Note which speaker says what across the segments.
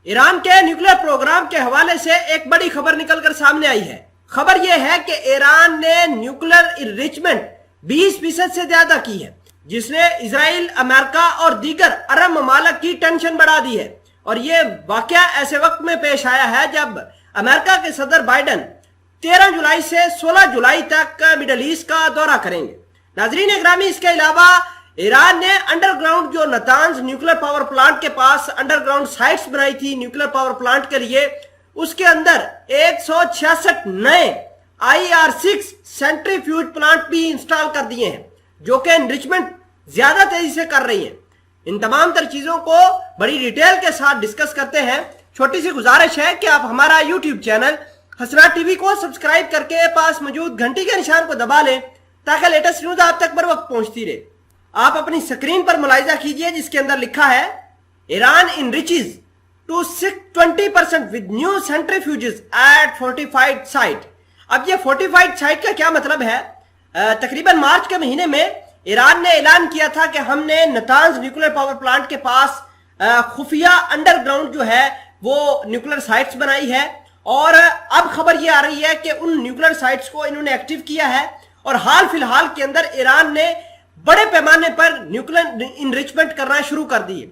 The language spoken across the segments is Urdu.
Speaker 1: ایران کے نیوکلیر پروگرام کے حوالے سے ایک بڑی خبر نکل کر سامنے آئی ہے۔ خبر یہ ہے کہ ایران نے نیوکلیر انریچمنٹ 20% سے زیادہ کی ہے، جس نے اسرائیل، امریکہ اور دیگر عرب ممالک کی ٹینشن بڑھا دی ہے۔ اور یہ واقعہ ایسے وقت میں پیش آیا ہے جب امریکہ کے صدر بائیڈن 13 جولائی سے 16 جولائی تک مڈل ایسٹ کا دورہ کریں گے۔ ناظرین اکرامی، اس کے علاوہ ایران نے انڈر گراؤنڈ جو نتانز نیوکلیر پاور پلانٹ کے پاس انڈر گراؤنڈ سائٹس بنائی تھی نیوکلیر پاور پلانٹ کے لیے، اس کے اندر 166 نئے IR-6 سینٹریفیوج پلانٹ بھی انسٹال کر دیے ہیں، جو کہ انریچمنٹ زیادہ تیزی سے کر رہی ہیں۔ ان تمام تر چیزوں کو بڑی ڈیٹیل کے ساتھ ڈسکس کرتے ہیں۔ چھوٹی سی گزارش ہے کہ آپ ہمارا یوٹیوب چینل حسنات ٹی وی کو سبسکرائب کر کے پاس موجود گھنٹی کے نشان کو دبا لیں تاکہ لیٹسٹ نیوز آپ تک بر وقت پہنچتی رہے۔ آپ اپنی سکرین پر ملاحظہ کیجئے جس کے اندر لکھا ہے Iran enriches to 20% with new centrifuges at fortified site۔ اب یہ fortified site کا کیا مطلب ہے؟ تقریباً مارچ کے مہینے میں ایران نے اعلان کیا تھا کہ ہم نے نتانز نیوکلیر پاور پلانٹ کے پاس خفیہ انڈر گراؤنڈ جو ہے وہ نیوکلیر سائٹس بنائی ہے، اور اب خبر یہ آ رہی ہے کہ ان نیوکلیر سائٹس کو انہوں نے ایکٹیو کیا ہے، اور حال فی الحال کے اندر ایران نے بڑے پیمانے پر نیوکلیر انریچمنٹ کرنا شروع کر دی ہے۔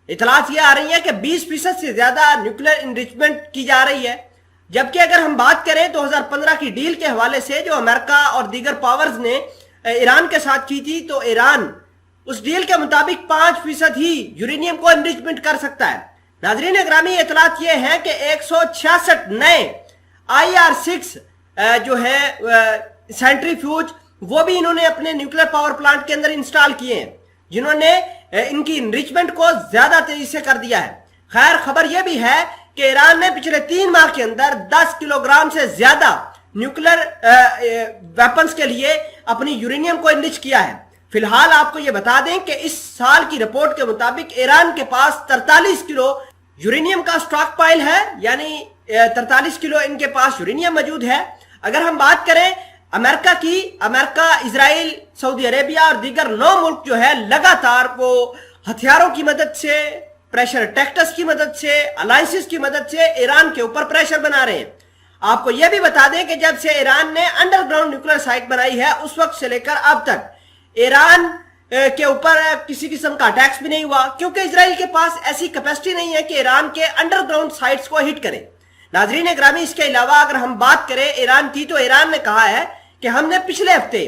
Speaker 1: اطلاعات یہ آ رہی ہیں کہ 20% سے زیادہ نیوکلیر انریچمنٹ کی جا رہی ہے، جبکہ اگر ہم بات کریں 2015 کی ڈیل کے حوالے سے جو امریکہ اور دیگر پاورز نے ایران کے ساتھ کی تھی، تو ایران اس ڈیل کے مطابق 5% ہی یورینیم کو انریچمنٹ کر سکتا ہے۔ ناظرین اکرامی، اطلاعات یہ ہیں کہ 166 نئے IR-6 جو ہے سینٹریفیوج وہ بھی انہوں نے اپنے نیوکلیر پاور پلانٹ کے اندر انسٹال کیے ہیں، جنہوں نے ان کی انریچمنٹ کو زیادہ تیزی سے کر دیا ہے۔ خیر، خبر یہ بھی ہے کہ ایران نے پچھلے 3 ماہ کے اندر 10 کلو گرام سے زیادہ نیوکلیر ویپنز کے لیے اپنی یورینیم کو انرچ کیا ہے۔ فی الحال آپ کو یہ بتا دیں کہ اس سال کی رپورٹ کے مطابق ایران کے پاس 43 کلو یورینیم کا سٹاک پائل ہے، یعنی 43 کلو ان کے پاس یورینیم موجود ہے۔ اگر ہم بات کریں امریکہ کی، امریکہ، اسرائیل، سعودی عربیہ اور دیگر 9 ملک جو ہے لگاتار وہ ہتھیاروں کی مدد سے، پریشر ٹیکٹس کی مدد سے، الائنسز کی مدد سے ایران کے اوپر پریشر بنا رہے ہیں۔ آپ کو یہ بھی بتا دیں کہ جب سے ایران نے انڈر گراؤنڈ نیوکلیر سائٹ بنائی ہے اس وقت سے لے کر اب تک ایران کے اوپر کسی قسم کا اٹیکس بھی نہیں ہوا، کیونکہ اسرائیل کے پاس ایسی کیپیسٹی نہیں ہے کہ ایران کے انڈر گراؤنڈ سائٹس کو ہٹ کرے۔ ناظرین اکرامی، اس کے علاوہ اگر ہم بات کریں ایران کی، تو ایران نے کہا ہے کہ ہم نے پچھلے ہفتے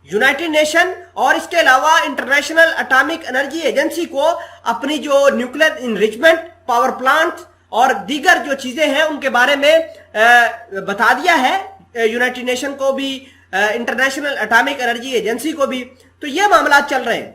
Speaker 1: یونائٹڈ نیشن اور اس کے علاوہ انٹرنیشنل اٹامک انرجی ایجنسی کو اپنی جو نیوکلیر انریچمنٹ، پاور پلانٹ اور دیگر جو چیزیں ہیں ان کے بارے میں بتا دیا ہے، یونائٹڈ نیشن کو بھی، انٹرنیشنل اٹامک انرجی ایجنسی کو بھی۔ تو یہ معاملات چل رہے ہیں۔